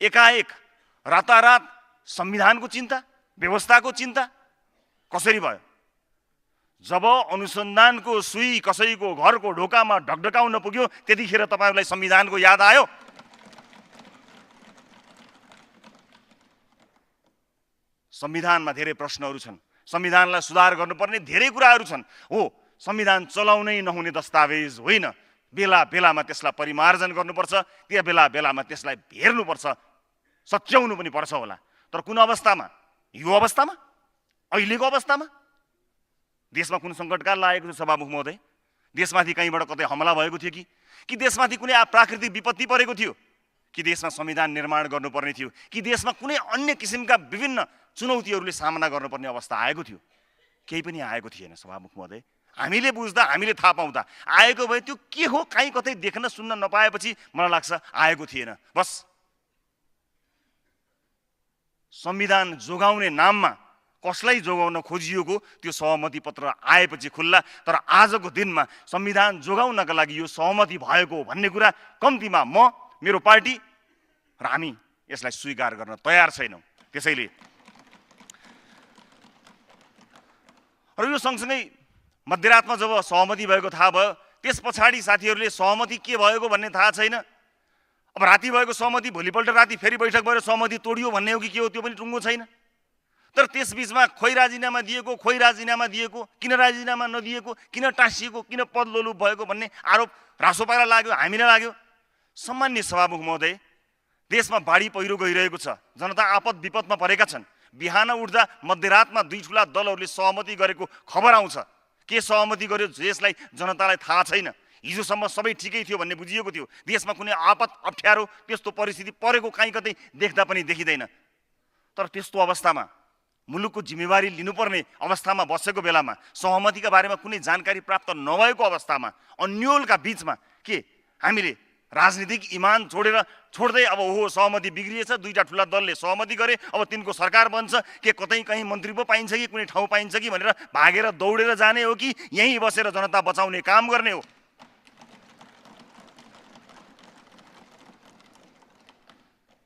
एकाएक रातारात संविधानको चिन्ता, व्यवस्थाको चिन्ता कसरी भयो? जब अनुसन्धानको सुई कसैको घरको ढोकामा ढकढकाउन पुग्यो त्यतिखेर तपाईहरुलाई संविधानको याद आयो? संविधानमा धेरै प्रश्नहरू छन्। संविधानलाई सुधार गर्नुपर्ने धेरै कुराहरू छन्। हो, संविधान चलाउनै नहुने दस्तावेज होइन। बेला बेलामा त्यसलाई परिमार्जन गर्नुपर्छ, त्यो बेला बेलामा त्यसलाई हेर्नुपर्छ, सच्याउनु पनि पर्छ होला। तर कुन अवस्थामा? यो अवस्थामा, अहिलेको अवस्थामा देशमा कुन सङ्कटकाल लागेको थियो सभामुख महोदय? देशमाथि कहीँबाट कतै हमला भएको थियो कि देशमाथि कुनै प्राकृतिक विपत्ति परेको थियो कि देशमा संविधान निर्माण गर्नुपर्ने थियो कि देशमा कुनै अन्य किसिमका विभिन्न चुनौतीहरूले सामना गर्नुपर्ने अवस्था आएको थियो? केही पनि आएको थिएन सभामुख महोदय। हामीले बुझ्दा, हामीले थाहा पाउँदा आएको भए त्यो के हो कहीँ कतै देख्न सुन्न नपाएपछि मलाई लाग्छ आएको थिएन। बस संविधान जोगाउने नाममा कसलाई जोगाउन खोजिएको त्यो सहमति पत्र आएपछि खुल्ला। तर आजको दिनमा संविधान जोगाउनका लागि यो सहमति भएको भन्ने कुरा कम्तीमा म, मेरो पार्टी र हामी यसलाई स्वीकार गर्न तयार छैनौँ। त्यसैले र यो सँगसँगै मध्यरातमा जब सहमति भएको थाहा भयो त्यस पछाडि साथीहरूले सहमति के भएको भन्ने थाहा छैन। अब राति भएको सहमति भोलिपल्ट राति फेरि बैठक भएर सहमति तोडियो भन्ने हो कि के हो त्यो पनि टुङ्गो छैन। तर त्यसबीचमा खोइ राजीनामा दिएको, खोइ राजीनामा दिएको, किन राजीनामा नदिएको, किन टाँसिएको, किन पदलोलुप भएको भन्ने आरोप रासोपालाई लाग्यो, हामीलाई लाग्यो। सम्माननीय सभामुख महोदय, देशमा बाढी पहिरो गइरहेको छ, जनता आपद विपदमा परेका छन्। बिहान उठ्दा मध्यरातमा दुई ठुला दलहरूले सहमति गरेको खबर आउँछ। के सहमति गर्यो देशलाई जनतालाई थाहा छैन। हिजोसम्म सबै ठिकै थियो भन्ने बुझिएको थियो। देशमा कुनै आपद अप्ठ्यारो त्यस्तो परिस्थिति परेको कहीँ कतै देख्दा पनि देखिँदैन। तर त्यस्तो अवस्थामा, मुलुकको जिम्मेवारी लिनुपर्ने अवस्थामा बसेको बेलामा, सहमतिका बारेमा कुनै जानकारी प्राप्त नभएको अवस्थामा, अन्योलका बीचमा के हामीले राजनीतिक इमान छोड्दै अब हो सहमति बिग्रिएछ, दुईटा ठुला दलले सहमति गरे, अब तिनको सरकार बन्छ, के कतै कहीँ मन्त्री पो पाइन्छ कि कुनै ठाउँ पाइन्छ कि भनेर भागेर दौडेर जाने हो कि यहीँ बसेर जनता बचाउने काम गर्ने हो?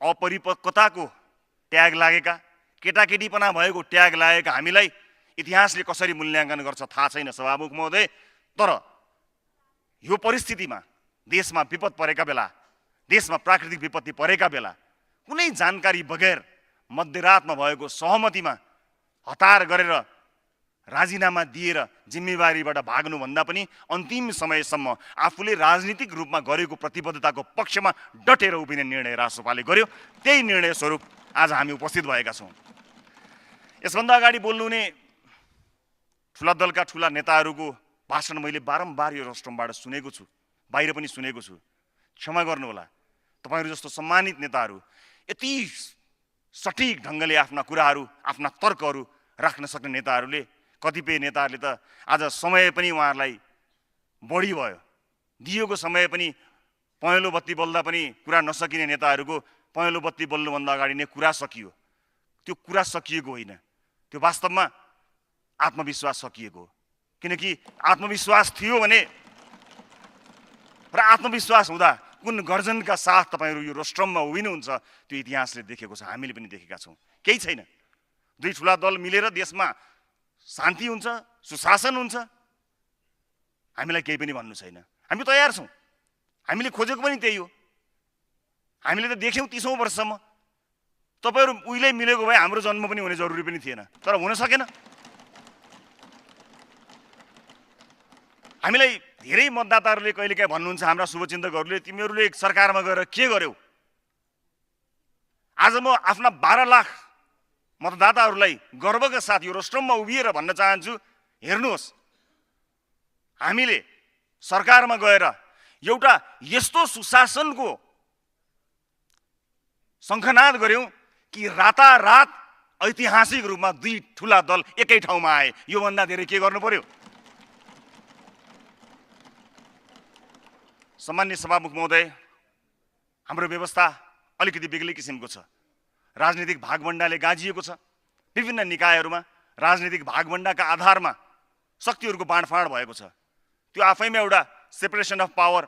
अपरिपक्वताको ट्याग लागेका, केटाकेटीपना भएको ट्याग लागेका हामीलाई इतिहासले कसरी मूल्याङ्कन गर्छ थाहा छैन सभामुख महोदय। तर यो परिस्थितिमा, देशमा विपद परेका बेला, देशमा प्राकृतिक विपत्ति परेका बेला कुनै जानकारी बगैर मध्यरातमा भएको सहमतिमा हतार गरेर राजीनामा दिएर जिम्मेवारीबाट भाग्नुभन्दा पनि अन्तिम समयसम्म आफूले राजनीतिक रूपमा गरेको प्रतिबद्धताको पक्षमा डटेर उभिने निर्णय रासोपाले गर्यो। त्यही निर्णय स्वरूप आज हामी उपस्थित भएका छौँ। यसभन्दा अगाडि बोल्नुहुने ठुला दलका ठुला नेताहरूको भाषण मैले बारम्बार यो रस्टमबाट सुनेको छु, बाहिर पनि सुनेको छु। क्षमा गर्नुहोला, तपाईहरू जस्तो सम्मानित नेताहरू, यति सठिक ढङ्गले आफ्ना कुराहरू, आफ्ना तर्कहरू राख्न सक्ने नेताहरूले, कतिपय नेताहरूले त आज समय पनि उहाँहरूलाई बढी भयो, दिएको समय पनि पहेँलो बत्ती बल्दा पनि कुरा नसकिने नेताहरूको पहेँलो बत्ती बल्नुभन्दा अगाडि नै कुरा सकियो। त्यो कुरा सकिएको होइन, त्यो वास्तवमा आत्मविश्वास सकिएको हो। किनकि आत्मविश्वास थियो भने र आत्मविश्वास हुँदा कुन गर्जनका साथ तपाईहरू यो रोस्ट्रममा उभिनुहुन्छ त्यो इतिहासले देखेको छ, हामीले पनि देखेका छौँ। केही छैन, दुई ठुला दल मिलेर देशमा शान्ति हुन्छ, सुशासन हुन्छ, हामीलाई केही पनि भन्नु छैन। हामी तयार छौँ, हामीले खोजेको पनि त्यही हो। हामीले त देख्यौँ 30औं वर्षसम्म। तपाईहरू उहिले मिलेको भए हाम्रो जन्म पनि हुने जरुरी पनि थिएन, तर हुन सकेन। हामीलाई धेरै मतदाताहरूले कहिलेकाहीँ भन्नुहुन्छ, हाम्रा शुभचिन्तकहरूले, तिमीहरूले सरकारमा गएर के गर्यौ? आज म आफ्ना 12 लाख मतदाताहरूलाई गर्वका साथ यो रोस्ट्रममा उभिएर भन्न चाहन्छु, हेर्नुहोस्, हामीले सरकारमा गएर एउटा यस्तो सुशासनको शङ्खनाद गर्यौं कि रातारात ऐतिहासिक रूपमा दुई ठुला दल एकै ठाउँमा आए। योभन्दा धेरै के गर्नु पर्यो? सम्माननीय सभामुख महोदय, हाम्रो व्यवस्था अलिकति बेग्लै किसिमको छ। राजनीतिक भागभण्डाले गाजिएको छ। विभिन्न निकायहरूमा राजनीतिक भागभण्डाका आधारमा शक्तिहरूको बाँडफाँड भएको छ। त्यो आफैमा एउटा सेपरेसन अफ पावर,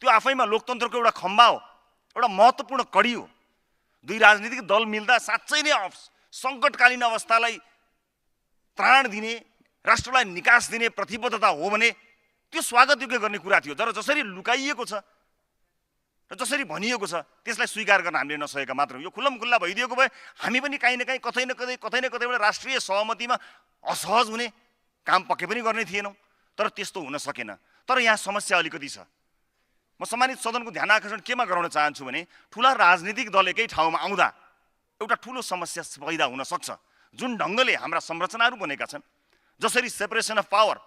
त्यो आफैमा लोकतन्त्रको एउटा खम्बा हो, एउटा महत्त्वपूर्ण कडी हो। दुई राजनीतिक दल मिल्दा साँच्चै नै सङ्कटकालीन अवस्थालाई त्राण दिने, राष्ट्रलाई निकास दिने प्रतिबद्धता हो भने त्यो स्वागतयोग्य गर्ने कुरा थियो। तर जसरी लुकाइएको छ र जसरी भनिएको छ त्यसलाई स्वीकार गर्न हामीले नसकेका मात्र। यो खुल्लमखुल्ला भइदिएको भए हामी पनि काहीँ न काहीँ कतै न कतैबाट राष्ट्रिय सहमतिमा असहज हुने काम पक्कै पनि गर्ने थिएनौँ। तर त्यस्तो हुन सकेन। तर यहाँ समस्या अलिकति छ। म सम्मानित सदनको ध्यान आकर्षण केमा गराउन चाहन्छु भने ठुला राजनीतिक दल एकै ठाउँमा आउँदा एउटा ठुलो समस्या पैदा हुन सक्छ। जुन ढङ्गले हाम्रा संरचनाहरू बनेका छन्, जसरी सेपरेसन अफ पावर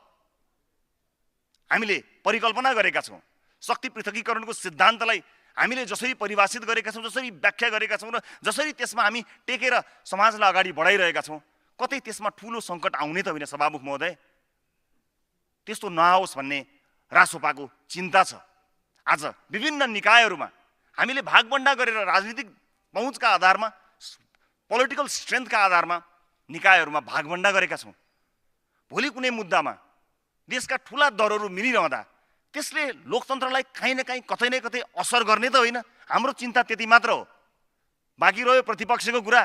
हामीले परिकल्पना गरेका छौँ, शक्ति पृथकीकरणको सिद्धान्तलाई हामीले जसरी परिभाषित गरेका छौँ, जसरी व्याख्या गरेका छौँ र जसरी त्यसमा हामी टेकेर समाजलाई अगाडि बढाइरहेका छौँ, कतै त्यसमा ठुलो सङ्कट आउने त होइन सभामुख महोदय? त्यस्तो नआओस् भन्ने रासोपाको चिन्ता छ। आज विभिन्न निकायहरूमा हामीले भागबण्डा गरेर राजनीतिक पहुँचका आधारमा, पोलिटिकल स्ट्रेन्थका आधारमा निकायहरूमा भागबण्डा गरेका छौँ। भोलि कुनै मुद्दामा देशका ठुला दरहरू मिलिरहँदा त्यसले लोकतन्त्रलाई काहीँ न काहीँ कतै न कतै असर गर्ने त होइन। हाम्रो चिन्ता त्यति मात्र हो। बाँकी रह्यो प्रतिपक्षको कुरा।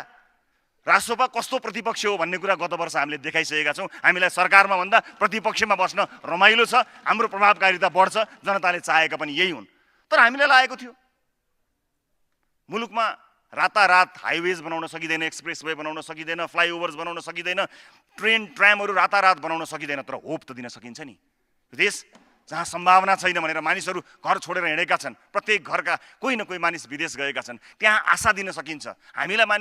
रासोपा कस्तो प्रतिपक्ष हो भन्ने कुरा गत वर्ष हामीले देखाइसकेका छौँ। हामीलाई सरकारमा भन्दा प्रतिपक्षमा बस्न रमाइलो छ, हाम्रो प्रभावकारिता बढ्छ, जनताले चाहेका पनि यही हुन्। तर हामीलाई लागेको थियो मुलुकमा रातारात हाइवेज बनाउन सकिँदैन, एक्सप्रेसवे बनाउन सकिँदैन, फ्लाइओभर्स बनाउन सकिँदैन, ट्रेन ट्रामहरू रातारात बनाउन सकिँदैन। तर होप त दिन सकिन्छ नि। देश जहाँ सम्भावना छैन भनेर मानिसहरू घर छोडेर हिँडेका छन्, प्रत्येक घरका कोही न कोही मानिस विदेश गएका छन्, त्यहाँ आशा दिन सकिन्छ। हामीलाई मानिस